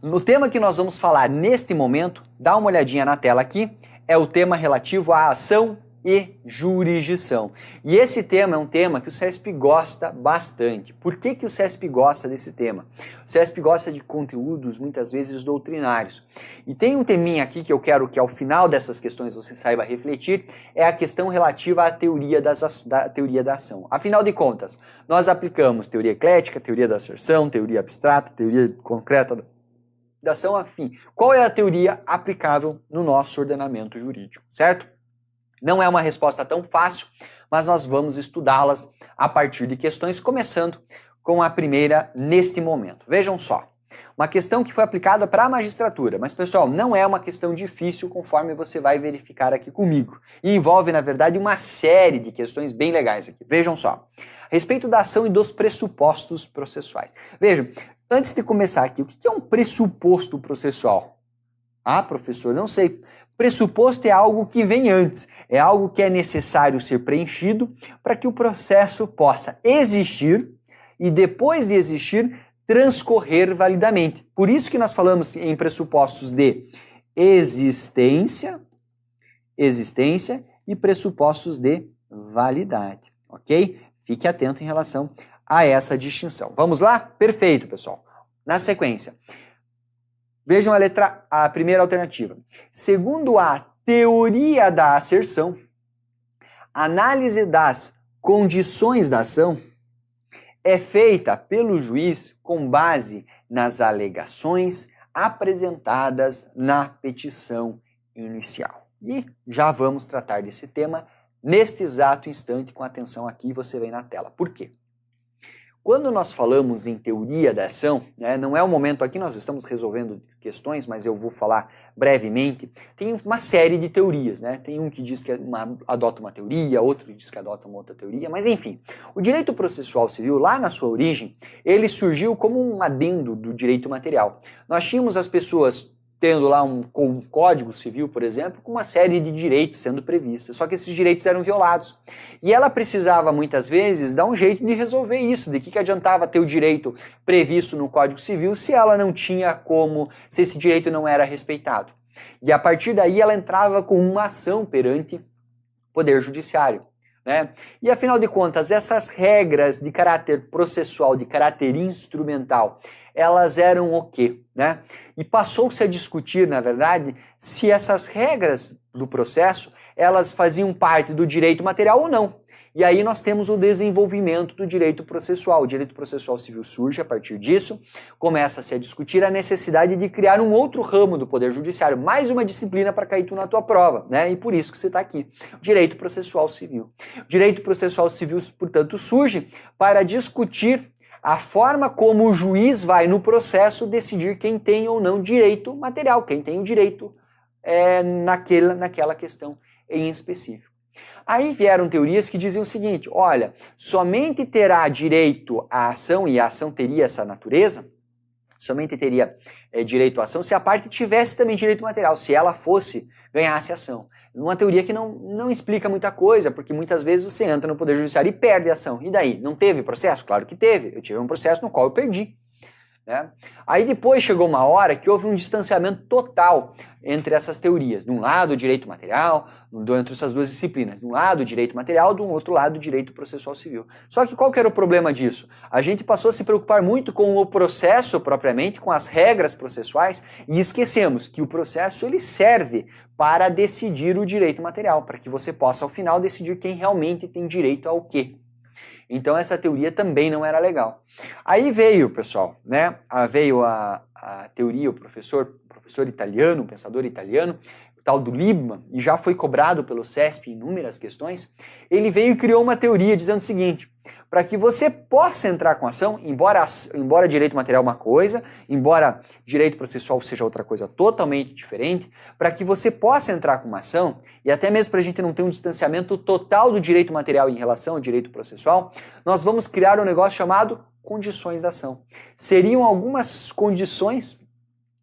No tema que nós vamos falar neste momento, dá uma olhadinha na tela aqui, é o tema relativo à ação e jurisdição. E esse tema é um tema que o CESP gosta bastante. Por que o CESP gosta desse tema? O CESP gosta de conteúdos muitas vezes doutrinários. E tem um teminha aqui que eu quero que ao final dessas questões você saiba refletir, é a questão relativa à teoria da teoria da ação. Afinal de contas, nós aplicamos teoria eclética, teoria da asserção, teoria abstrata, teoria concreta da ação, afim. Qual é a teoria aplicável no nosso ordenamento jurídico, certo? Não é uma resposta tão fácil, mas nós vamos estudá-las a partir de questões, começando com a primeira neste momento. Vejam só, uma questão que foi aplicada para a magistratura, mas pessoal, não é uma questão difícil conforme você vai verificar aqui comigo. E envolve, na verdade, uma série de questões bem legais aqui. Vejam só, a respeito da ação e dos pressupostos processuais. Vejam, antes de começar aqui, o que é um pressuposto processual? Ah, professor, não sei. Pressuposto é algo que vem antes, é algo que é necessário ser preenchido para que o processo possa existir e depois de existir, transcorrer validamente. Por isso que nós falamos em pressupostos de existência e pressupostos de validade, ok? Fique atento em relação a essa distinção. Vamos lá? Perfeito, pessoal. Na sequência, vejam a primeira alternativa. Segundo a teoria da asserção, análise das condições da ação é feita pelo juiz com base nas alegações apresentadas na petição inicial. E já vamos tratar desse tema neste exato instante, com atenção aqui, você vem na tela. Por quê? Quando nós falamos em teoria da ação, não é o momento aqui, nós estamos resolvendo questões, mas eu vou falar brevemente, tem uma série de teorias, Tem um que diz que adota uma teoria, outro que diz que adota uma outra teoria, mas enfim, o direito processual civil, lá na sua origem, ele surgiu como um adendo do direito material. Nós tínhamos as pessoas tendo lá um código civil, por exemplo, com uma série de direitos sendo previstos, só que esses direitos eram violados. E ela precisava, muitas vezes, dar um jeito de resolver isso, de que adiantava ter o direito previsto no Código Civil se ela não tinha como, se esse direito não era respeitado. E a partir daí ela entrava com uma ação perante o Poder Judiciário. E afinal de contas, essas regras de caráter processual, de caráter instrumental, elas eram o quê? E passou-se a discutir, na verdade, se essas regras do processo, elas faziam parte do direito material ou não. E aí nós temos o desenvolvimento do direito processual. O direito processual civil surge a partir disso, começa-se a discutir a necessidade de criar um outro ramo do Poder Judiciário, mais uma disciplina para cair tu na tua prova, E por isso que você está aqui. O direito processual civil. O direito processual civil, portanto, surge para discutir a forma como o juiz vai no processo decidir quem tem ou não direito material, quem tem o direito naquela questão em específico. Aí vieram teorias que diziam o seguinte, olha, somente terá direito à ação, e a ação teria essa natureza, somente teria direito à ação se a parte tivesse também direito material, se ela ganhasse ação. Uma teoria que não explica muita coisa, porque muitas vezes você entra no Poder Judiciário e perde a ação. E daí? Não teve processo? Claro que teve. Eu tive um processo no qual eu perdi. Aí depois chegou uma hora que houve um distanciamento total entre essas teorias. De um lado, o direito material, entre essas duas disciplinas. De um lado, o direito material, do outro lado, o direito processual civil. Só que qual que era o problema disso? A gente passou a se preocupar muito com o processo propriamente, com as regras processuais, e esquecemos que o processo ele serve para decidir o direito material, para que você possa, ao final, decidir quem realmente tem direito ao quê. Então essa teoria também não era legal. Aí veio, pessoal, veio a teoria, o professor italiano, um pensador italiano, o tal do Liebman, e já foi cobrado pelo CESP em inúmeras questões, ele veio e criou uma teoria dizendo o seguinte, para que você possa entrar com ação, embora direito material é uma coisa, embora direito processual seja outra coisa totalmente diferente, para que você possa entrar com uma ação, e até mesmo para a gente não ter um distanciamento total do direito material em relação ao direito processual, nós vamos criar um negócio chamado condições da ação. Seriam algumas condições,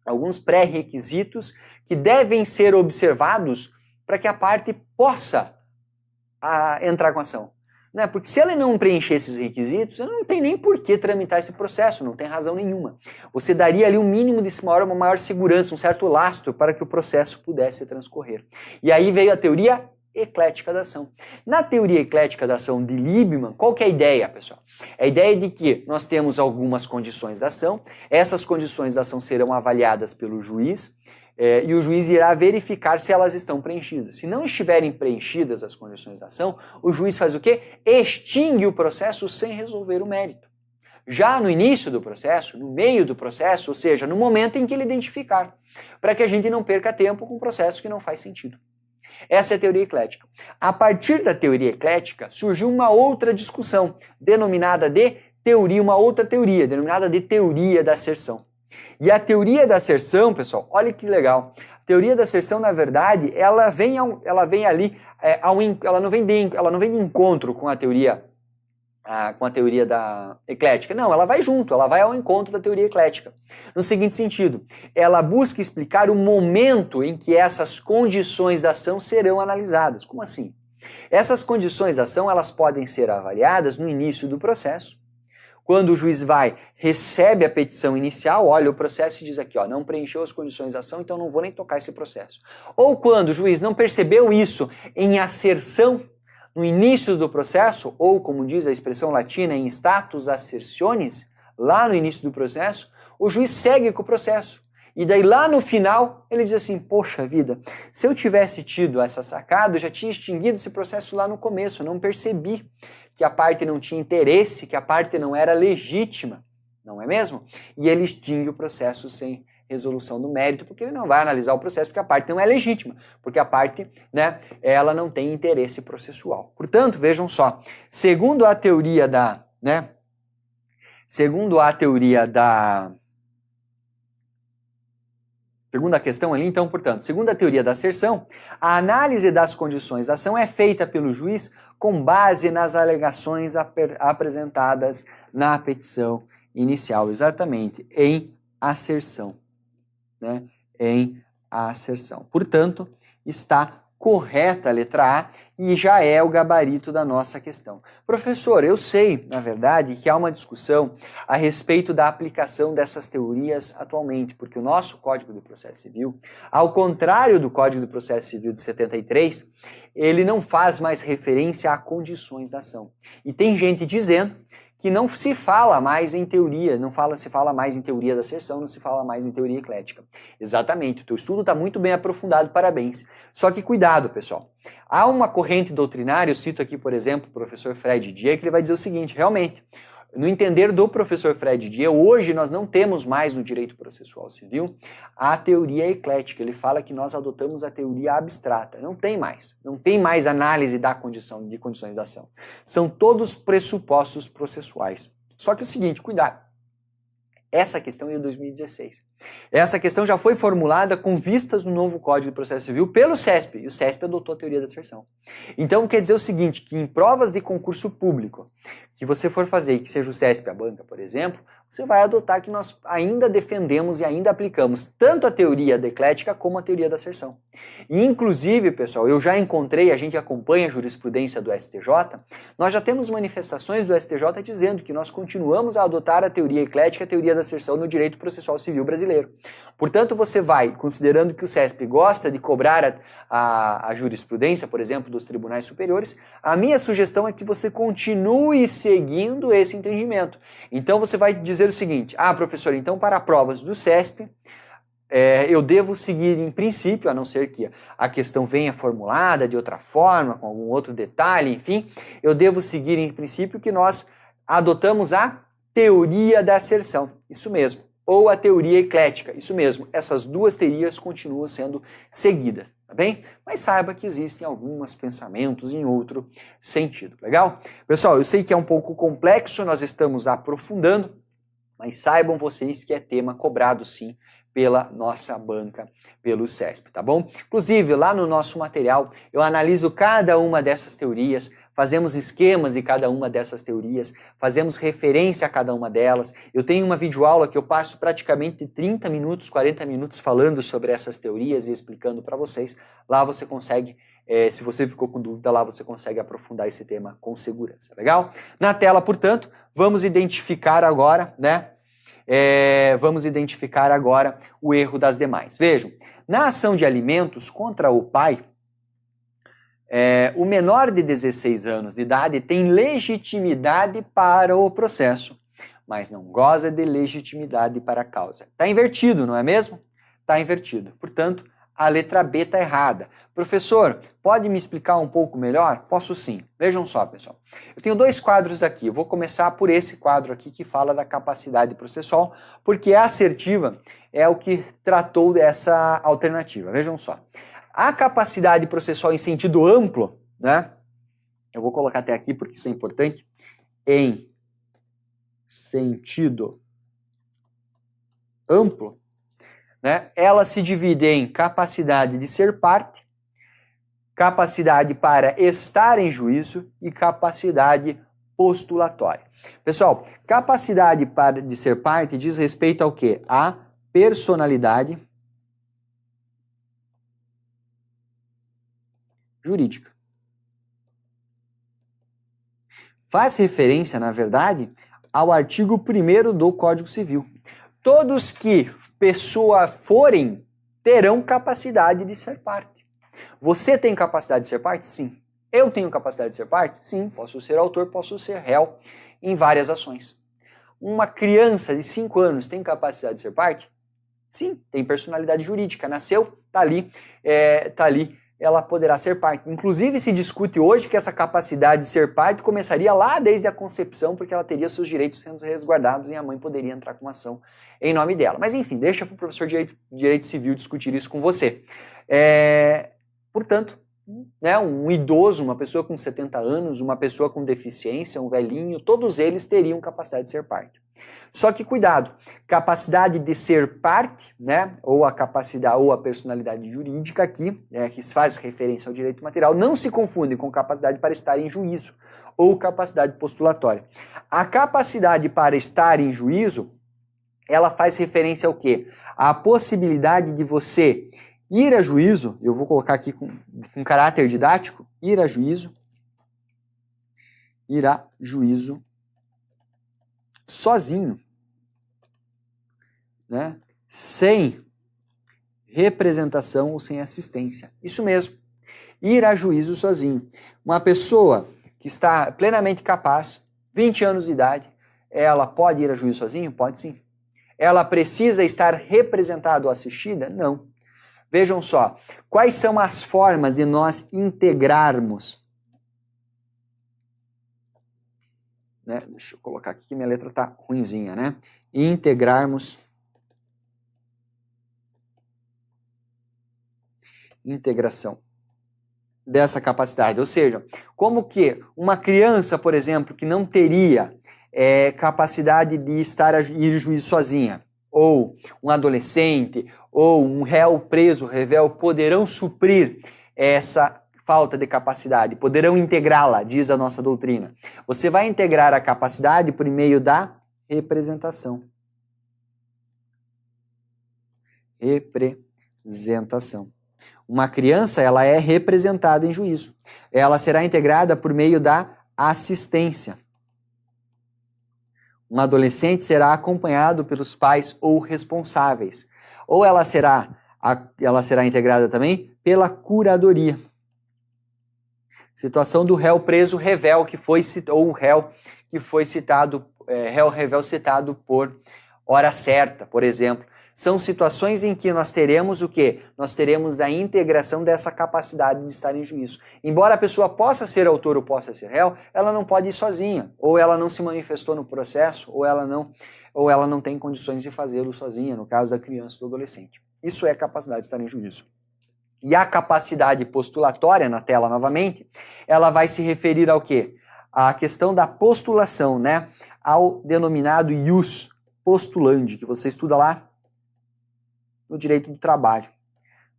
alguns pré-requisitos que devem ser observados para que a parte possa entrar com ação. Né? Porque se ela não preencher esses requisitos, ela não tem nem por que tramitar esse processo, não tem razão nenhuma. Você daria ali um mínimo de uma maior segurança, um certo lastro para que o processo pudesse transcorrer. E aí veio a teoria eclética da ação. Na teoria eclética da ação de Liebman, qual que é a ideia, pessoal? É a ideia de que nós temos algumas condições da ação, essas condições da ação serão avaliadas pelo juiz, e o juiz irá verificar se elas estão preenchidas. Se não estiverem preenchidas as condições da ação, o juiz faz o quê? Extingue o processo sem resolver o mérito. Já no início do processo, no meio do processo, ou seja, no momento em que ele identificar, para que a gente não perca tempo com um processo que não faz sentido. Essa é a teoria eclética. A partir da teoria eclética, surgiu uma outra discussão, denominada de teoria, uma outra teoria, denominada de teoria da asserção. E a teoria da asserção, pessoal, olha que legal. A teoria da asserção, na verdade, ela vem ali, ela não vem de encontro com a teoria da eclética. Não, ela vai junto, ela vai ao encontro da teoria eclética. No seguinte sentido, ela busca explicar o momento em que essas condições da ação serão analisadas. Como assim? Essas condições da ação, elas podem ser avaliadas no início do processo. Quando o juiz recebe a petição inicial, olha o processo e diz aqui, ó, não preencheu as condições da ação, então não vou nem tocar esse processo. Ou quando o juiz não percebeu isso em asserção, no início do processo, ou como diz a expressão latina, em status assertionis, lá no início do processo, o juiz segue com o processo. E daí lá no final, ele diz assim, poxa vida, se eu tivesse tido essa sacada, eu já tinha extinguido esse processo lá no começo, eu não percebi que a parte não tinha interesse, que a parte não era legítima, não é mesmo? E ele extingue o processo sem resolução do mérito, porque ele não vai analisar o processo, porque a parte não é legítima, porque a parte, né, ela não tem interesse processual. Portanto, vejam só, segundo a teoria da, segunda questão ali, então, portanto, segundo a teoria da asserção, a análise das condições da ação é feita pelo juiz com base nas alegações apresentadas na petição inicial, exatamente, em asserção. Em asserção. Portanto, está correta a letra A e já é o gabarito da nossa questão. Professor, eu sei, na verdade, que há uma discussão a respeito da aplicação dessas teorias atualmente, porque o nosso Código de Processo Civil, ao contrário do Código de Processo Civil de 73, ele não faz mais referência a condições da ação. E tem gente dizendo que não se fala mais em teoria, se fala mais em teoria da asserção, não se fala mais em teoria eclética. Exatamente, o teu estudo está muito bem aprofundado, parabéns. Só que cuidado, pessoal. Há uma corrente doutrinária, eu cito aqui, por exemplo, o professor Fred Dier, que ele vai dizer o seguinte, realmente, no entender do professor Fred Dier, hoje nós não temos mais no direito processual civil a teoria eclética. Ele fala que nós adotamos a teoria abstrata. Não tem mais análise de condições da ação. São todos pressupostos processuais. Só que é o seguinte, cuidado. Essa questão é de 2016. Essa questão já foi formulada com vistas no novo Código de Processo Civil pelo CESP, e o CESP adotou a teoria da asserção. Então quer dizer o seguinte, que em provas de concurso público que você for fazer, que seja o CESP a banca, por exemplo, você vai adotar que nós ainda defendemos e ainda aplicamos tanto a teoria da eclética como a teoria da asserção. E inclusive, pessoal, eu já encontrei, a gente acompanha a jurisprudência do STJ, nós já temos manifestações do STJ dizendo que nós continuamos a adotar a teoria eclética e a teoria da asserção no direito processual civil brasileiro. Portanto, você vai, considerando que o CESP gosta de cobrar a jurisprudência, por exemplo, dos tribunais superiores, a minha sugestão é que você continue seguindo esse entendimento. Então você vai dizer o seguinte, professor, então para provas do CESP, eu devo seguir em princípio, a não ser que a questão venha formulada de outra forma, com algum outro detalhe, enfim, eu devo seguir em princípio que nós adotamos a teoria da asserção, isso mesmo, ou a teoria eclética, isso mesmo, essas duas teorias continuam sendo seguidas, tá bem? Mas saiba que existem alguns pensamentos em outro sentido, legal? Pessoal, eu sei que é um pouco complexo, nós estamos aprofundando, mas saibam vocês que é tema cobrado sim pela nossa banca, pelo CESP, tá bom? Inclusive, lá no nosso material, eu analiso cada uma dessas teorias, fazemos esquemas de cada uma dessas teorias, fazemos referência a cada uma delas. Eu tenho uma videoaula que eu passo praticamente 30 minutos, 40 minutos falando sobre essas teorias e explicando para vocês. Lá você consegue Se você ficou com dúvida lá, você consegue aprofundar esse tema com segurança, legal? Na tela, portanto, vamos identificar agora, né? Vamos identificar agora o erro das demais. Vejam, na ação de alimentos contra o pai, o menor de 16 anos de idade tem legitimidade para o processo, mas não goza de legitimidade para a causa. Está invertido, não é mesmo? Está invertido. Portanto, a letra B está errada. Professor, pode me explicar um pouco melhor? Posso sim. Vejam só, pessoal. Eu tenho dois quadros aqui. Eu vou começar por esse quadro aqui que fala da capacidade processual, porque a assertiva é o que tratou dessa alternativa. Vejam só. A capacidade processual em sentido amplo, né? Eu vou colocar até aqui porque isso é importante. Em sentido amplo, né? Ela se divide em capacidade de ser parte, capacidade para estar em juízo e capacidade postulatória. Pessoal, capacidade de ser parte diz respeito ao quê? A personalidade jurídica. Faz referência, na verdade, ao artigo 1º do Código Civil. Todos que pessoa forem terão capacidade de ser parte. Você tem capacidade de ser parte? Sim. Eu tenho capacidade de ser parte? Sim. Posso ser autor, posso ser réu em várias ações. Uma criança de 5 anos tem capacidade de ser parte? Sim. Tem personalidade jurídica. Nasceu, está ali, ela poderá ser parte. Inclusive, se discute hoje que essa capacidade de ser parte começaria lá desde a concepção, porque ela teria seus direitos sendo resguardados e a mãe poderia entrar com uma ação em nome dela. Mas, enfim, deixa para o professor de Direito Civil discutir isso com você. Portanto, né, um idoso, uma pessoa com 70 anos, uma pessoa com deficiência, um velhinho, todos eles teriam capacidade de ser parte. Só que cuidado, capacidade de ser parte, né, ou a capacidade ou a personalidade jurídica aqui, que faz referência ao direito material, não se confunde com capacidade para estar em juízo ou capacidade postulatória. A capacidade para estar em juízo, ela faz referência ao quê? A possibilidade de você ir a juízo, eu vou colocar aqui com caráter didático, ir a juízo sozinho, né? Sem representação ou sem assistência. Isso mesmo, ir a juízo sozinho. Uma pessoa que está plenamente capaz, 20 anos de idade, ela pode ir a juízo sozinho? Pode sim. Ela precisa estar representada ou assistida? Não. Vejam só, quais são as formas de nós integrarmos? Né? Deixa eu colocar aqui que minha letra está ruinzinha, né? Integrarmos. Integração dessa capacidade. Ou seja, como que uma criança, por exemplo, que não teria capacidade de ir juízo sozinha, ou um adolescente, ou um réu preso, revel, poderão suprir essa falta de capacidade, poderão integrá-la, diz a nossa doutrina. Você vai integrar a capacidade por meio da representação. Representação. Uma criança, ela é representada em juízo. Ela será integrada por meio da assistência. Um adolescente será acompanhado pelos pais ou responsáveis. Ou ela será integrada também pela curadoria. Situação do réu preso revel, ou o réu que foi citado, réu revel citado por hora certa, por exemplo. São situações em que nós teremos o quê? Nós teremos a integração dessa capacidade de estar em juízo. Embora a pessoa possa ser autor ou possa ser réu, ela não pode ir sozinha, ou ela não se manifestou no processo, ou ela não tem condições de fazê-lo sozinha, no caso da criança ou do adolescente. Isso é capacidade de estar em juízo. E a capacidade postulatória, na tela novamente, ela vai se referir ao quê? À questão da postulação, né? Ao denominado ius postulandi, que você estuda lá no direito do trabalho,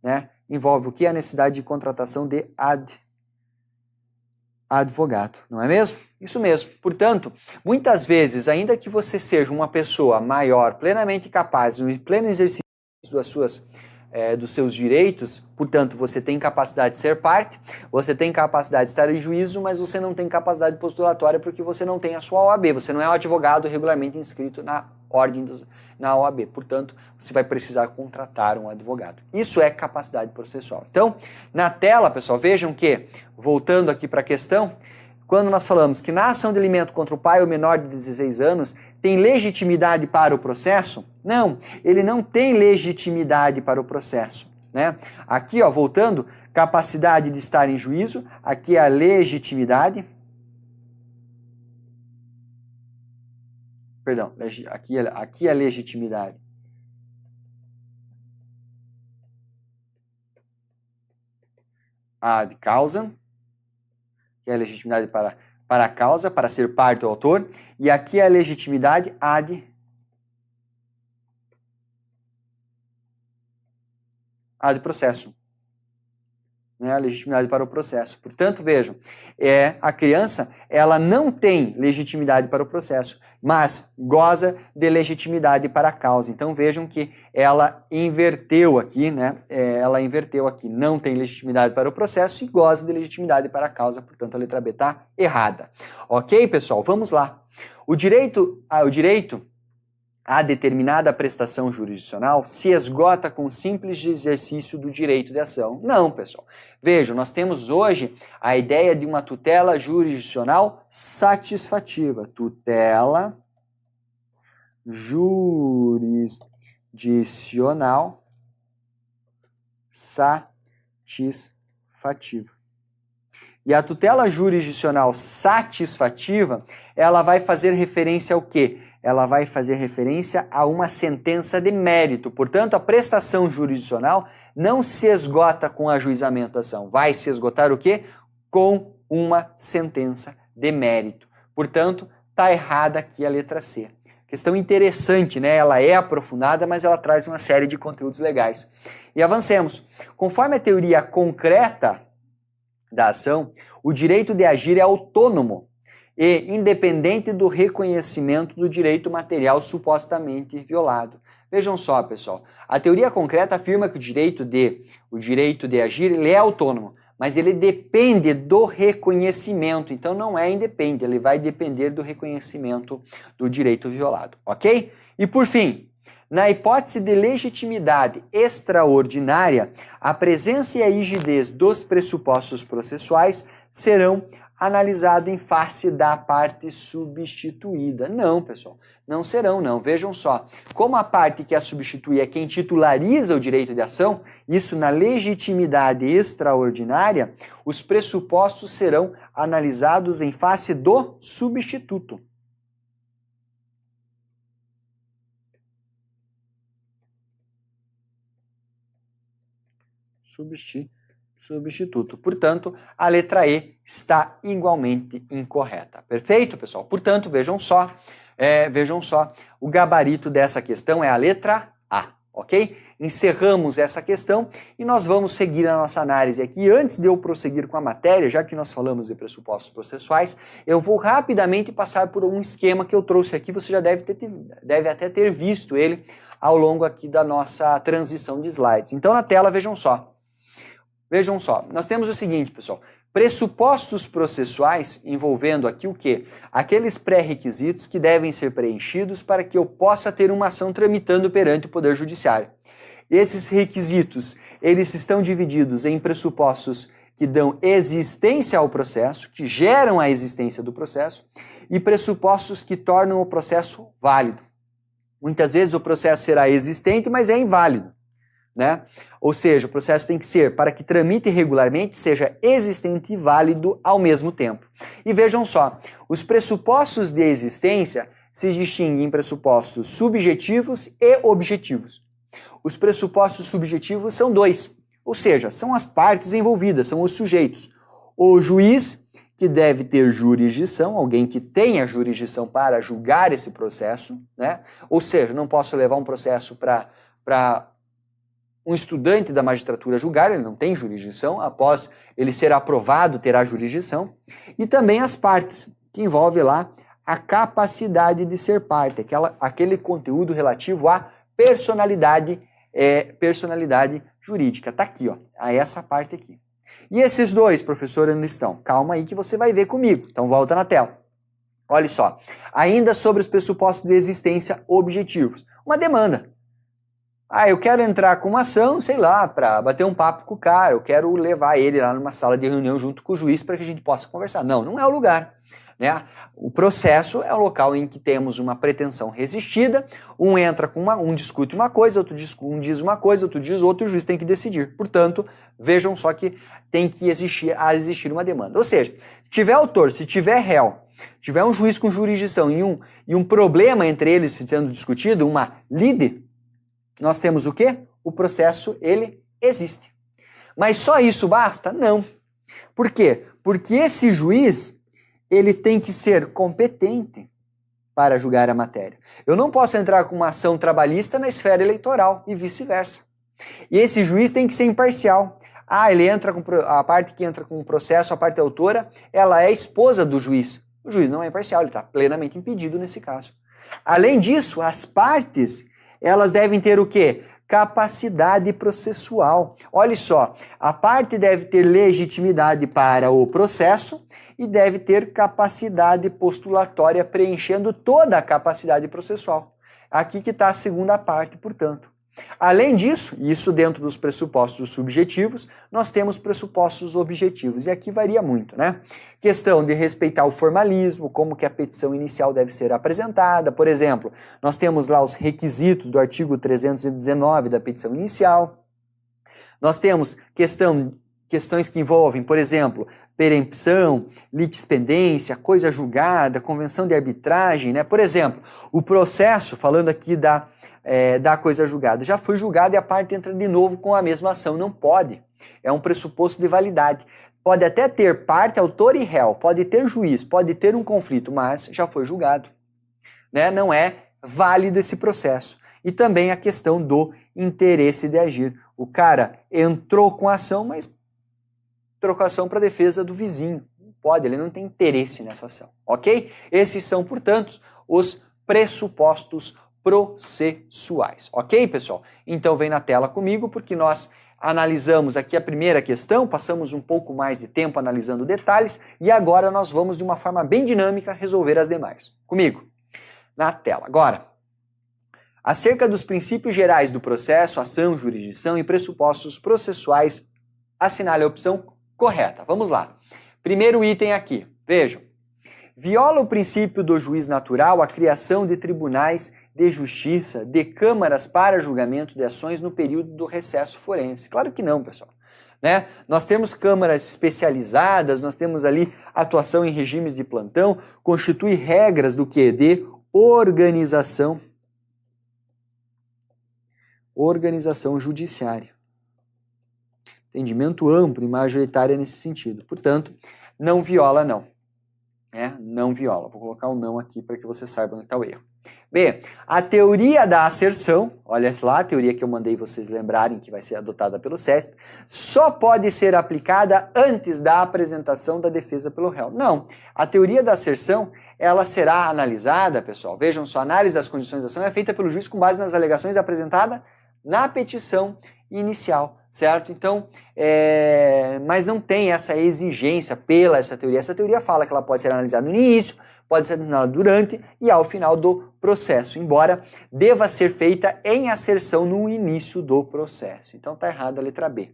né? Envolve o que? A necessidade de contratação de advogado, não é mesmo? Isso mesmo. Portanto, muitas vezes, ainda que você seja uma pessoa maior, plenamente capaz, no pleno exercício das suas dos seus direitos, portanto, você tem capacidade de ser parte, você tem capacidade de estar em juízo, mas você não tem capacidade postulatória porque você não tem a sua OAB, você não é um advogado regularmente inscrito na OAB, portanto, você vai precisar contratar um advogado. Isso é capacidade processual. Então, na tela, pessoal, vejam que, voltando aqui para a questão, quando nós falamos que na ação de alimento contra o pai ou menor de 16 anos tem legitimidade para o processo, não, ele não tem legitimidade para o processo, né? Aqui, ó, voltando, capacidade de estar em juízo, aqui é a legitimidade, perdão, aqui é a legitimidade. Ad causa, que é a legitimidade para a causa, para ser parte ou autor, e aqui é a legitimidade ad processo. Né, a legitimidade para o processo. Portanto, vejam, a criança ela não tem legitimidade para o processo, mas goza de legitimidade para a causa. Então vejam que ela inverteu aqui, né? Ela inverteu aqui, não tem legitimidade para o processo e goza de legitimidade para a causa. Portanto, a letra B está errada. Ok, pessoal? Vamos lá. O direito a determinada prestação jurisdicional se esgota com o simples exercício do direito de ação. Não, pessoal. Vejam, nós temos hoje a ideia de uma tutela jurisdicional satisfativa. Tutela jurisdicional satisfativa. E a tutela jurisdicional satisfativa, ela vai fazer referência ao quê? Ela vai fazer referência a uma sentença de mérito. Portanto, a prestação jurisdicional não se esgota com o ajuizamento da ação. Vai se esgotar o quê? Com uma sentença de mérito. Portanto, está errada aqui a letra C. Questão interessante, né? Ela é aprofundada, mas ela traz uma série de conteúdos legais. E avancemos. Conforme a teoria concreta da ação, o direito de agir é autônomo e independente do reconhecimento do direito material supostamente violado. Vejam só, pessoal, a teoria concreta afirma que o direito de agir ele é autônomo, mas ele depende do reconhecimento, então não é independente, ele vai depender do reconhecimento do direito violado, ok? E por fim, na hipótese de legitimidade extraordinária, a presença e a rigidez dos pressupostos processuais serão analisados em face da parte substituída. Não, pessoal, não serão, não. Vejam só, como a parte que a substitui é quem titulariza o direito de ação, isso na legitimidade extraordinária, os pressupostos serão analisados em face do substituto. Substituto. Portanto, a letra E está igualmente incorreta. Perfeito, pessoal? Portanto, vejam só, o gabarito dessa questão é a letra A, ok? Encerramos essa questão e nós vamos seguir a nossa análise aqui. Antes de eu prosseguir com a matéria, já que nós falamos de pressupostos processuais, eu vou rapidamente passar por um esquema que eu trouxe aqui, você já deve até ter visto ele ao longo aqui da nossa transição de slides. Então, na tela, vejam só. Vejam só, nós temos o seguinte, pessoal, pressupostos processuais envolvendo aqui o quê? Aqueles pré-requisitos que devem ser preenchidos para que eu possa ter uma ação tramitando perante o Poder Judiciário. Esses requisitos, eles estão divididos em pressupostos que dão existência ao processo, que geram a existência do processo, e pressupostos que tornam o processo válido. Muitas vezes o processo será existente, mas é inválido, né? Ou seja, o processo tem que ser, para que tramite regularmente, seja existente e válido ao mesmo tempo. E vejam só, os pressupostos de existência se distinguem em pressupostos subjetivos e objetivos. Os pressupostos subjetivos são dois, ou seja, são as partes envolvidas, são os sujeitos. O juiz, que deve ter jurisdição, alguém que tenha jurisdição para julgar esse processo, né? Ou seja, não posso levar um processo para um estudante da magistratura julgar, ele não tem jurisdição, após ele ser aprovado, terá jurisdição, e também as partes, que envolve lá a capacidade de ser parte, aquele conteúdo relativo à personalidade personalidade jurídica. Tá aqui, ó, essa parte aqui. E esses dois, professor, onde estão? Calma aí que você vai ver comigo. Então volta na tela. Olha só. Ainda sobre os pressupostos de existência objetivos. Uma demanda. Eu quero entrar com uma ação, sei lá, para bater um papo com o cara. Eu quero levar ele lá numa sala de reunião junto com o juiz para que a gente possa conversar. Não, não é o lugar. Né? O processo é o local em que temos uma pretensão resistida, um entra com um discute uma coisa, um diz uma coisa, outro diz outra, e o juiz tem que decidir. Portanto, vejam só que tem que existir uma demanda. Ou seja, se tiver autor, se tiver réu, tiver um juiz com jurisdição e um problema entre eles sendo discutido, uma lide, nós temos o quê? O processo, ele existe. Mas só isso basta? Não. Por quê? Porque esse juiz ele tem que ser competente para julgar a matéria. Eu não posso entrar com uma ação trabalhista na esfera eleitoral e vice-versa. E esse juiz tem que ser imparcial. Ele entra com a parte que entra com o processo, a parte autora, ela é esposa do juiz. O juiz não é imparcial, ele está plenamente impedido nesse caso. Além disso, as partes, elas devem ter o quê? Capacidade processual. Olha só, a parte deve ter legitimidade para o processo e deve ter capacidade postulatória preenchendo toda a capacidade processual. Aqui que está a segunda parte, portanto. Além disso, isso dentro dos pressupostos subjetivos, nós temos pressupostos objetivos, e aqui varia muito, né? Questão de respeitar o formalismo, como que a petição inicial deve ser apresentada, por exemplo, nós temos lá os requisitos do artigo 319 da petição inicial, nós temos questões que envolvem, por exemplo, perempção, litispendência, coisa julgada, convenção de arbitragem, né? Por exemplo, o processo, falando aqui da coisa julgada, já foi julgado e a parte entra de novo com a mesma ação, não pode. É um pressuposto de validade. Pode até ter parte, autor e réu, pode ter juiz, pode ter um conflito, mas já foi julgado. Né? Não é válido esse processo. E também a questão do interesse de agir. O cara entrou com a ação, mas trocação para defesa do vizinho. Não pode, ele não tem interesse nessa ação, ok? Esses são, portanto, os pressupostos processuais, ok, pessoal? Então vem na tela comigo, porque nós analisamos aqui a primeira questão, passamos um pouco mais de tempo analisando detalhes, e agora nós vamos, de uma forma bem dinâmica, resolver as demais. Comigo, na tela. Agora, acerca dos princípios gerais do processo, ação, jurisdição e pressupostos processuais, assinale a opção correta. Vamos lá. Primeiro item aqui, vejam. Viola o princípio do juiz natural a criação de tribunais de justiça, de câmaras para julgamento de ações no período do recesso forense? Claro que não, pessoal. Né? Nós temos câmaras especializadas, nós temos ali atuação em regimes de plantão, constitui regras do que? De organização judiciária. Entendimento amplo e majoritário nesse sentido. Portanto, não viola, não. Não viola. Vou colocar um não aqui para que você saiba onde está o erro. B. A teoria da asserção, olha lá, a teoria que eu mandei vocês lembrarem que vai ser adotada pelo CESP, só pode ser aplicada antes da apresentação da defesa pelo réu. Não. A teoria da asserção, ela será analisada, pessoal. Vejam só, a análise das condições da ação é feita pelo juiz com base nas alegações apresentadas na petição inicial, certo? Então, mas não tem essa exigência pela essa teoria. Essa teoria fala que ela pode ser analisada no início, pode ser analisada durante e ao final do processo, embora deva ser feita em asserção no início do processo. Então tá errado a letra B.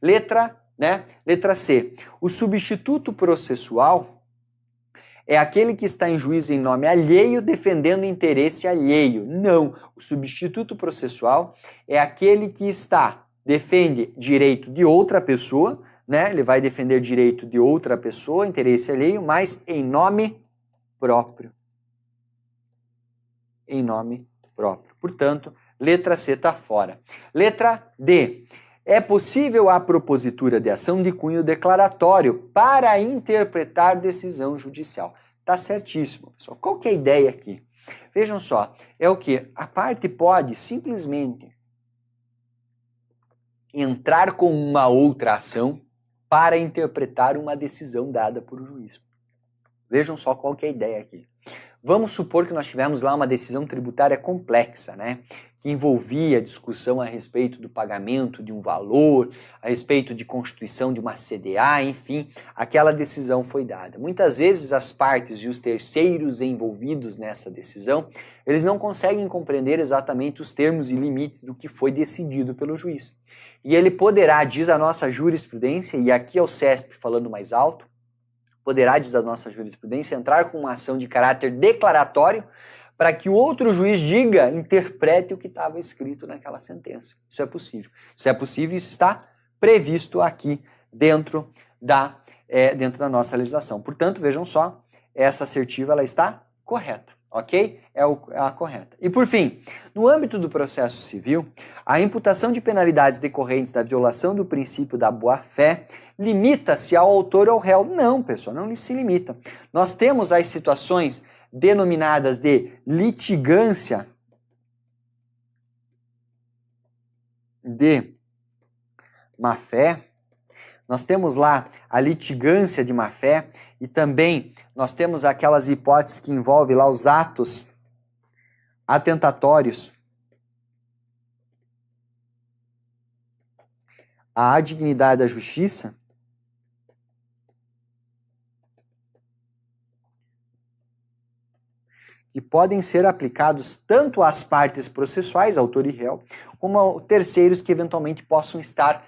Letra C. O substituto processual é aquele que está em juízo em nome alheio, defendendo interesse alheio. Não. O substituto processual é aquele que defende direito de outra pessoa, né? Ele vai defender direito de outra pessoa, interesse alheio, mas em nome próprio. Em nome próprio. Portanto, letra C está fora. Letra D. É possível a propositura de ação de cunho declaratório para interpretar decisão judicial. Tá certíssimo, pessoal. Qual que é a ideia aqui? Vejam só, é o que? A parte pode simplesmente entrar com uma outra ação para interpretar uma decisão dada por um juiz. Vejam só qual que é a ideia aqui. Vamos supor que nós tivemos lá uma decisão tributária complexa, né? Que envolvia discussão a respeito do pagamento de um valor, a respeito de constituição de uma CDA, enfim, aquela decisão foi dada. Muitas vezes as partes e os terceiros envolvidos nessa decisão, eles não conseguem compreender exatamente os termos e limites do que foi decidido pelo juiz. E ele poderá, diz a nossa jurisprudência, e aqui é o CESP falando mais alto, poderá, diz a nossa jurisprudência, entrar com uma ação de caráter declaratório para que o outro juiz diga, interprete o que estava escrito naquela sentença. Isso é possível. Isso é possível e isso está previsto aqui dentro da nossa legislação. Portanto, vejam só, essa assertiva ela está correta, ok? É a correta. E por fim, no âmbito do processo civil, a imputação de penalidades decorrentes da violação do princípio da boa-fé limita-se ao autor ou ao réu. Não, pessoal, não se limita. Nós temos as situações denominadas de litigância de má-fé. Nós temos lá a litigância de má-fé e também nós temos aquelas hipóteses que envolvem lá os atos atentatórios à dignidade da justiça, que podem ser aplicados tanto às partes processuais, autor e réu, como a terceiros que eventualmente possam estar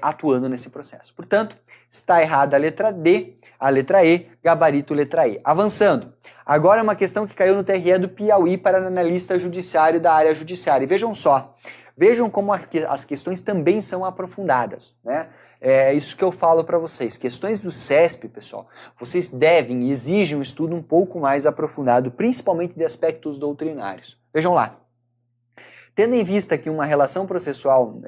atuando nesse processo. Portanto, está errada a letra D, a letra E, gabarito letra E. Avançando. Agora é uma questão que caiu no TRE do Piauí para analista judiciário da área judiciária. E vejam só, vejam como as questões também são aprofundadas, né? É isso que eu falo para vocês. Questões do CESP, pessoal, vocês devem e exigem um estudo um pouco mais aprofundado, principalmente de aspectos doutrinários. Vejam lá. Tendo em vista que em uma relação processual,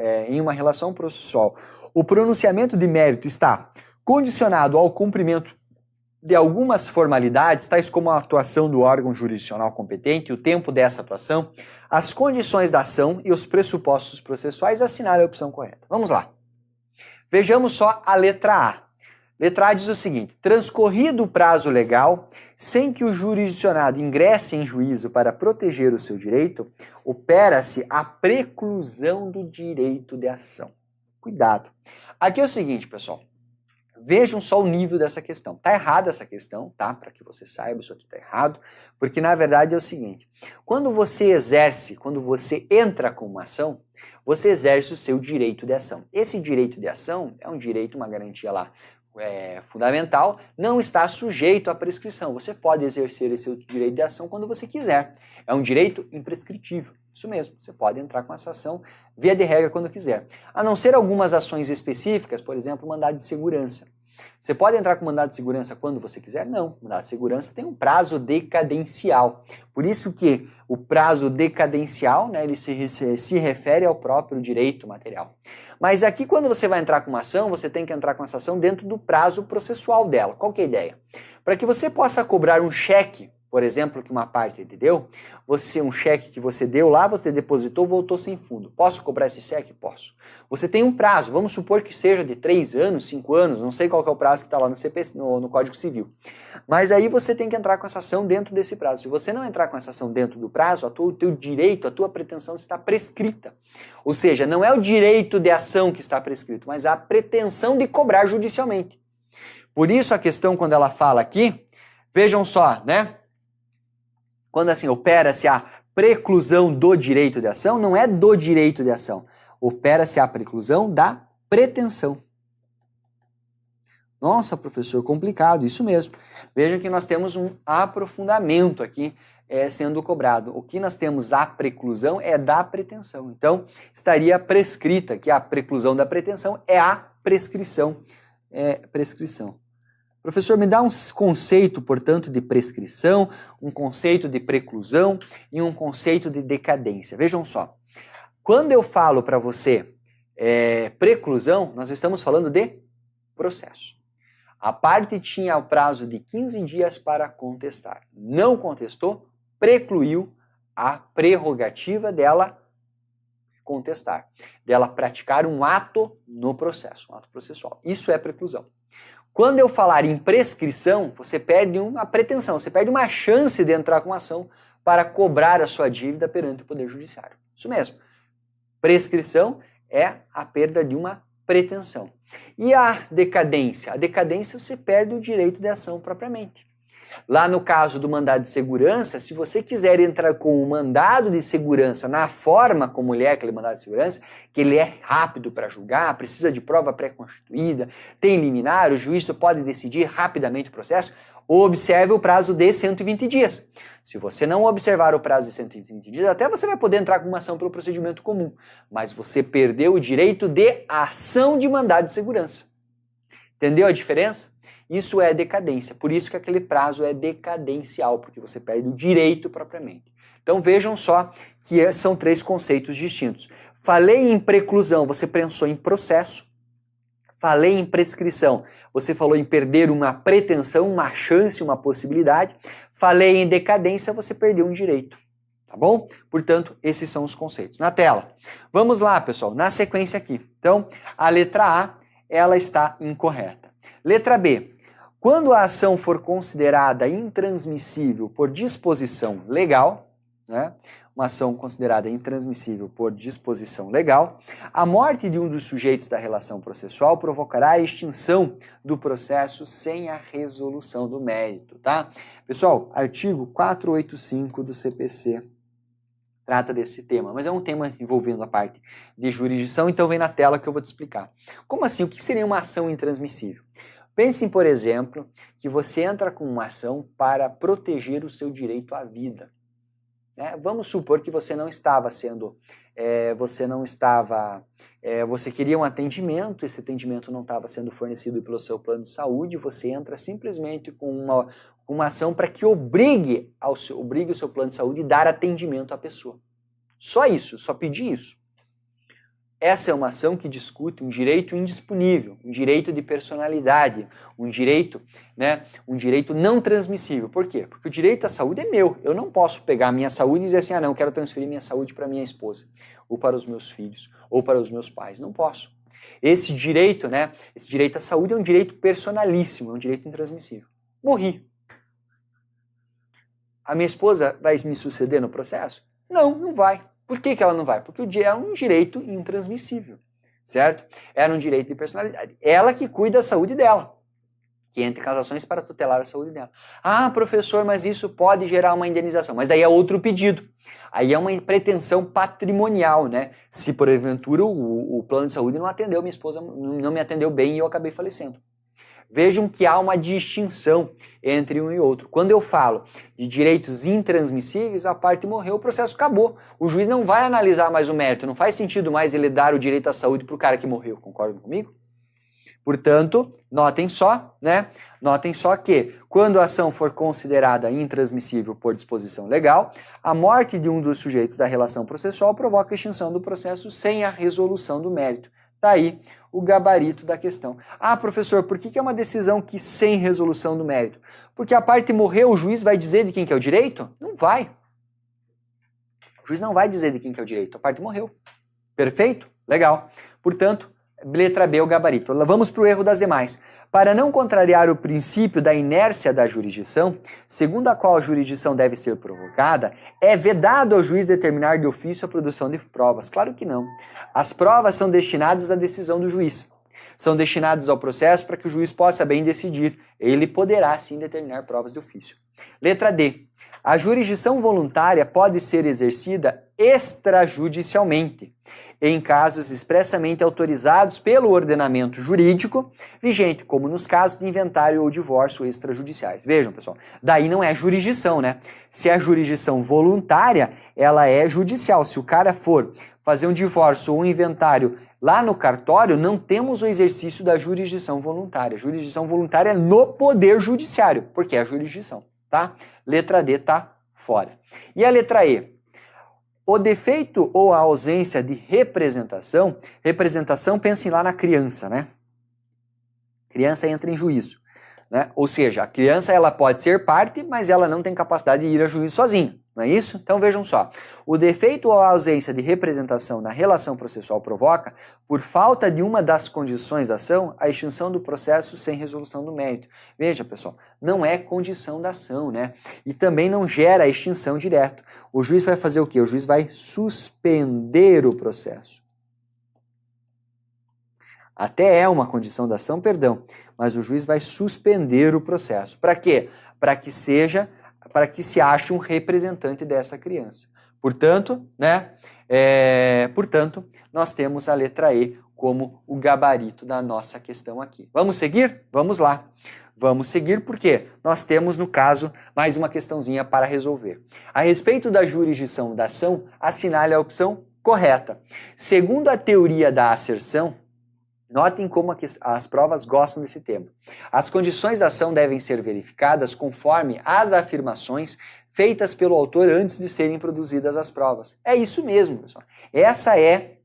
o pronunciamento de mérito está condicionado ao cumprimento de algumas formalidades, tais como a atuação do órgão jurisdicional competente, o tempo dessa atuação, as condições da ação e os pressupostos processuais, assinale a opção correta. Vamos lá. Vejamos só a letra A. Letra A diz o seguinte: transcorrido o prazo legal, sem que o jurisdicionado ingresse em juízo para proteger o seu direito, opera-se a preclusão do direito de ação. Cuidado. Aqui é o seguinte, pessoal. Vejam só o nível dessa questão. Tá errada essa questão, tá? Para que você saiba, isso aqui tá errado, porque na verdade é o seguinte: quando você entra com uma ação, você exerce o seu direito de ação. Esse direito de ação é um direito, uma garantia lá fundamental, não está sujeito à prescrição. Você pode exercer esse seu direito de ação quando você quiser. É um direito imprescritível. Isso mesmo, você pode entrar com essa ação via de regra quando quiser. A não ser algumas ações específicas, por exemplo, mandado de segurança. Você pode entrar com mandado de segurança quando você quiser? Não. Mandado de segurança tem um prazo decadencial. Por isso que o prazo decadencial, né, ele se refere ao próprio direito material. Mas aqui, quando você vai entrar com uma ação, você tem que entrar com essa ação dentro do prazo processual dela. Qual que é a ideia? Para que você possa cobrar um cheque, por exemplo, que uma parte deu, um cheque que você deu lá, você depositou, voltou sem fundo. Posso cobrar esse cheque? Posso. Você tem um prazo, vamos supor que seja de 3 anos, 5 anos, não sei qual que é o prazo que está lá no Código Civil. Mas aí você tem que entrar com essa ação dentro desse prazo. Se você não entrar com essa ação dentro do prazo, o teu direito, a tua pretensão está prescrita. Ou seja, não é o direito de ação que está prescrito, mas a pretensão de cobrar judicialmente. Por isso a questão, quando ela fala aqui, vejam só, né? Quando assim, opera-se a preclusão do direito de ação, não é do direito de ação. Opera-se a preclusão da pretensão. Nossa, professor, complicado, isso mesmo. Vejam que nós temos um aprofundamento aqui sendo cobrado. O que nós temos a preclusão é da pretensão. Então, estaria prescrita, que a preclusão da pretensão é a prescrição. Professor, me dá um conceito, portanto, de prescrição, um conceito de preclusão e um conceito de decadência. Vejam só, quando eu falo para você preclusão, nós estamos falando de processo. A parte tinha o prazo de 15 dias para contestar. Não contestou, precluiu a prerrogativa dela contestar, dela praticar um ato no processo, um ato processual. Isso é preclusão. Quando eu falar em prescrição, você perde uma pretensão, você perde uma chance de entrar com ação para cobrar a sua dívida perante o Poder Judiciário. Isso mesmo. Prescrição é a perda de uma pretensão. E a decadência? A decadência você perde o direito de ação propriamente. Lá no caso do mandado de segurança, se você quiser entrar com o mandado de segurança na forma como ele é aquele mandado de segurança, que ele é rápido para julgar, precisa de prova pré-constituída, tem liminar, o juiz pode decidir rapidamente o processo, observe o prazo de 120 dias. Se você não observar o prazo de 120 dias, até você vai poder entrar com uma ação pelo procedimento comum, mas você perdeu o direito de ação de mandado de segurança. Entendeu a diferença? Isso é decadência, por isso que aquele prazo é decadencial, porque você perde o direito propriamente. Então vejam só que são 3 conceitos distintos. Falei em preclusão, você pensou em processo. Falei em prescrição, você falou em perder uma pretensão, uma chance, uma possibilidade. Falei em decadência, você perdeu um direito. Tá bom? Portanto, esses são os conceitos. Na tela. Vamos lá, pessoal, na sequência aqui. Então, a letra A, ela está incorreta. Letra B. Quando a ação for considerada intransmissível por disposição legal, né? Uma ação considerada intransmissível por disposição legal, a morte de um dos sujeitos da relação processual provocará a extinção do processo sem a resolução do mérito, tá? Pessoal, artigo 485 do CPC trata desse tema, mas é um tema envolvendo a parte de jurisdição, então vem na tela que eu vou te explicar. Como assim? O que seria uma ação intransmissível? Pensem, por exemplo, que você entra com uma ação para proteger o seu direito à vida. Vamos supor que você não estava sendo, você queria um atendimento, esse atendimento não estava sendo fornecido pelo seu plano de saúde, você entra simplesmente com uma ação para que obrigue o seu plano de saúde a dar atendimento à pessoa. Só isso, só pedir isso. Essa é uma ação que discute um direito indisponível, um direito de personalidade, um direito não transmissível. Por quê? Porque o direito à saúde é meu. Eu não posso pegar a minha saúde e dizer assim, eu quero transferir minha saúde para minha esposa, ou para os meus filhos, ou para os meus pais. Não posso. Esse direito à saúde é um direito personalíssimo, é um direito intransmissível. Morri. A minha esposa vai me suceder no processo? Não vai. Por que ela não vai? Porque é um direito intransmissível, certo? Era um direito de personalidade. Ela que cuida da saúde dela, que entra em ações para tutelar a saúde dela. Ah, professor, mas isso pode gerar uma indenização. Mas daí é outro pedido. Aí é uma pretensão patrimonial, né? Se, por aventura, o plano de saúde não atendeu, minha esposa não me atendeu bem e eu acabei falecendo. Vejam que há uma distinção entre um e outro. Quando eu falo de direitos intransmissíveis, a parte morreu, o processo acabou. O juiz não vai analisar mais o mérito, não faz sentido mais ele dar o direito à saúde para o cara que morreu, concordam comigo? Portanto, notem só que quando a ação for considerada intransmissível por disposição legal, a morte de um dos sujeitos da relação processual provoca a extinção do processo sem a resolução do mérito. Está aí o gabarito da questão. Ah, professor, por que é uma decisão que sem resolução do mérito? Porque a parte morreu, o juiz vai dizer de quem que é o direito? Não vai. O juiz não vai dizer de quem que é o direito, a parte morreu. Perfeito? Legal. Portanto, letra B, o gabarito. Vamos para o erro das demais. Para não contrariar o princípio da inércia da jurisdição, segundo a qual a jurisdição deve ser provocada, é vedado ao juiz determinar de ofício a produção de provas. Claro que não. As provas são destinadas à decisão do juiz. São destinadas ao processo para que o juiz possa bem decidir. Ele poderá, sim, determinar provas de ofício. Letra D. A jurisdição voluntária pode ser exercida extrajudicialmente, em casos expressamente autorizados pelo ordenamento jurídico vigente, como nos casos de inventário ou divórcio extrajudiciais. Vejam, pessoal, daí não é jurisdição, né? Se é jurisdição voluntária, ela é judicial. Se o cara for fazer um divórcio ou um inventário lá no cartório, não temos o exercício da jurisdição voluntária. Jurisdição voluntária é no poder judiciário, porque é a jurisdição, tá? Letra D tá fora. E a letra E? O defeito ou a ausência de representação, pensem lá na criança, né? Criança entra em juízo, né? Ou seja, a criança ela pode ser parte, mas ela não tem capacidade de ir a juízo sozinha. Não é isso? Então vejam só. O defeito ou a ausência de representação na relação processual provoca, por falta de uma das condições da ação, a extinção do processo sem resolução do mérito. Veja, pessoal, não é condição da ação, né? E também não gera a extinção direto. O juiz vai fazer o quê? O juiz vai suspender o processo. Até é uma condição da ação, perdão, mas o juiz vai suspender o processo. Para quê? Para que se ache um representante dessa criança. Portanto, nós temos a letra E como o gabarito da nossa questão aqui. Vamos seguir? Vamos lá. Vamos seguir porque nós temos, no caso, mais uma questãozinha para resolver. A respeito da jurisdição da ação, assinale a opção correta. Segundo a teoria da asserção, notem como as provas gostam desse tema. As condições da ação devem ser verificadas conforme as afirmações feitas pelo autor antes de serem produzidas as provas. É isso mesmo, pessoal. Essa é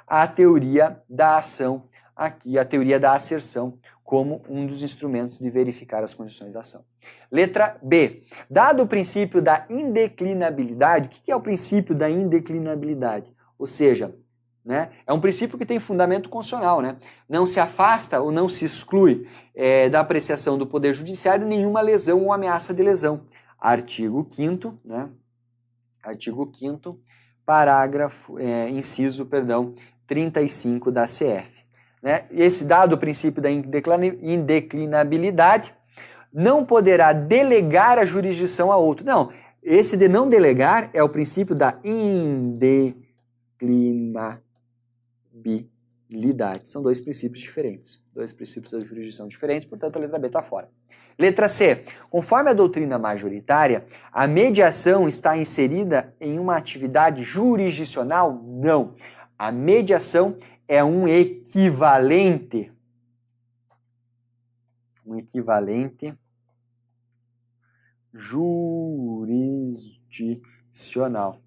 a teoria da ação aqui, a teoria da asserção, como um dos instrumentos de verificar as condições da ação. Letra B. Dado o princípio da indeclinabilidade, o que é o princípio da indeclinabilidade? Ou seja, é um princípio que tem fundamento constitucional, Não se afasta ou não se exclui da apreciação do Poder Judiciário nenhuma lesão ou ameaça de lesão. Artigo 5º, Artigo 5º, inciso 35 da CF. Esse dado o princípio da indeclinabilidade, não poderá delegar a jurisdição a outro. Não, esse de não delegar é o princípio da indeclinabilidade. São dois princípios diferentes, dois princípios da jurisdição diferentes, portanto a letra B está fora. Letra C. Conforme a doutrina majoritária, a mediação está inserida em uma atividade jurisdicional? Não. A mediação é um equivalente. Jurisdicional,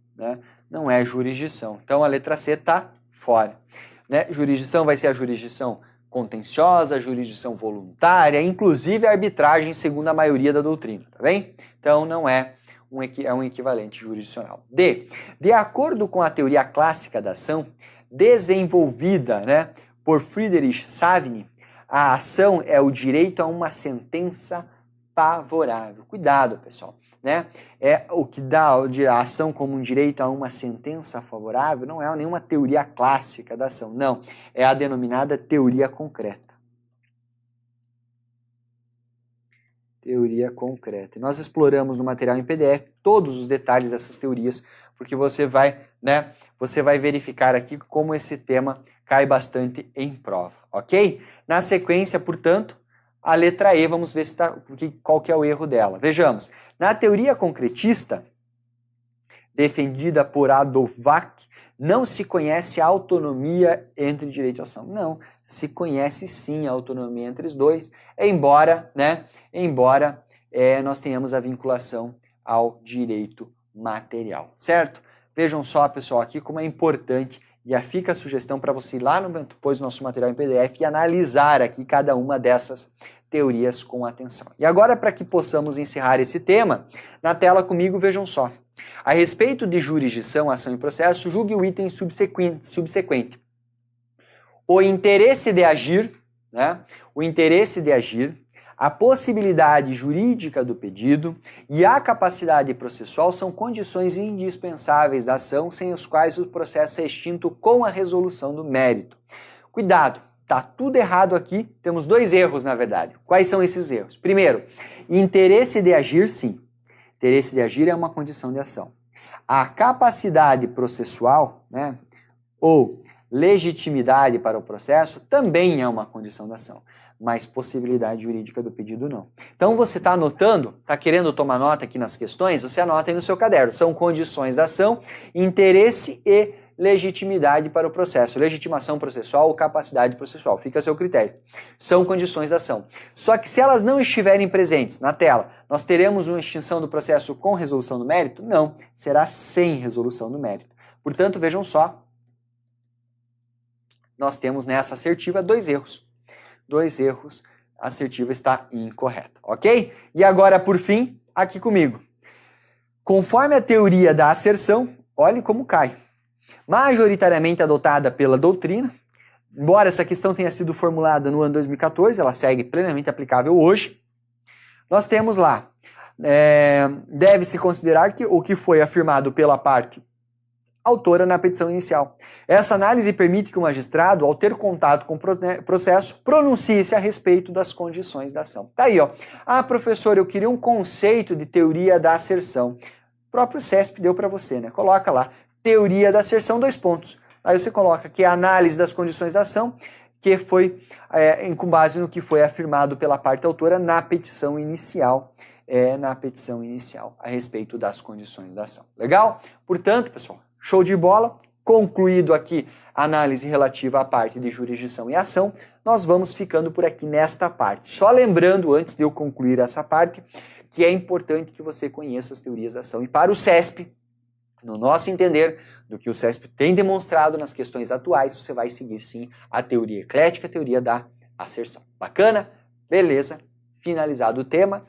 Não é jurisdição. Então a letra C está fora. Jurisdição vai ser a jurisdição contenciosa, a jurisdição voluntária, inclusive a arbitragem segundo a maioria da doutrina, tá bem? Então não é um equivalente jurisdicional. D. De acordo com a teoria clássica da ação, desenvolvida por Friedrich Savigny, a ação é o direito a uma sentença favorável. Cuidado, pessoal. É o que dá a ação como um direito a uma sentença favorável, não é nenhuma teoria clássica da ação, não. É a denominada teoria concreta. Teoria concreta. E nós exploramos no material em PDF todos os detalhes dessas teorias, porque você vai verificar aqui como esse tema cai bastante em prova, ok? Na sequência, portanto, a letra E, vamos ver qual que é o erro dela. Vejamos, na teoria concretista, defendida por Adolf Wack, não se conhece a autonomia entre direito e ação. Não, se conhece sim a autonomia entre os dois, embora nós tenhamos a vinculação ao direito material, certo? Vejam só, pessoal, aqui como é importante, e fica a sugestão para você ir lá depois do nosso material em PDF e analisar aqui cada uma dessas teorias com atenção. E agora, para que possamos encerrar esse tema, na tela comigo, vejam só. A respeito de jurisdição, ação e processo, julgue o item subsequente. O interesse de agir, a possibilidade jurídica do pedido e a capacidade processual são condições indispensáveis da ação, sem os quais o processo é extinto com a resolução do mérito. Cuidado, tá tudo errado aqui, temos dois erros na verdade. Quais são esses erros? Primeiro, interesse de agir, sim. Interesse de agir é uma condição de ação. A capacidade processual, ou legitimidade para o processo também é uma condição da ação, mas possibilidade jurídica do pedido não. Então você está anotando, está querendo tomar nota aqui nas questões, você anota aí no seu caderno. São condições da ação, interesse e legitimidade para o processo. Legitimação processual ou capacidade processual, fica a seu critério. São condições da ação. Só que se elas não estiverem presentes na tela, nós teremos uma extinção do processo com resolução do mérito? Não, será sem resolução do mérito. Portanto, vejam só, nós temos nessa assertiva dois erros. A assertiva está incorreta, ok? E agora, por fim, aqui comigo. Conforme a teoria da asserção, olhe como cai. Majoritariamente adotada pela doutrina, embora essa questão tenha sido formulada no ano 2014, ela segue plenamente aplicável hoje. Nós temos lá, deve-se considerar que o que foi afirmado pela parte autora na petição inicial. Essa análise permite que o magistrado, ao ter contato com o processo, pronuncie-se a respeito das condições da ação. Tá aí, ó. Ah, professor, eu queria um conceito de teoria da asserção. O próprio CESP deu para você, né? Coloca lá, teoria da asserção, 2 pontos. Aí você coloca que é a análise das condições da ação, que foi com base no que foi afirmado pela parte autora na petição inicial, a respeito das condições da ação. Legal? Portanto, pessoal, show de bola. Concluído aqui a análise relativa à parte de jurisdição e ação, nós vamos ficando por aqui nesta parte. Só lembrando, antes de eu concluir essa parte, que é importante que você conheça as teorias da ação. E para o CESP, no nosso entender, do que o CESP tem demonstrado nas questões atuais, você vai seguir sim a teoria eclética, a teoria da asserção. Bacana? Beleza? Finalizado o tema.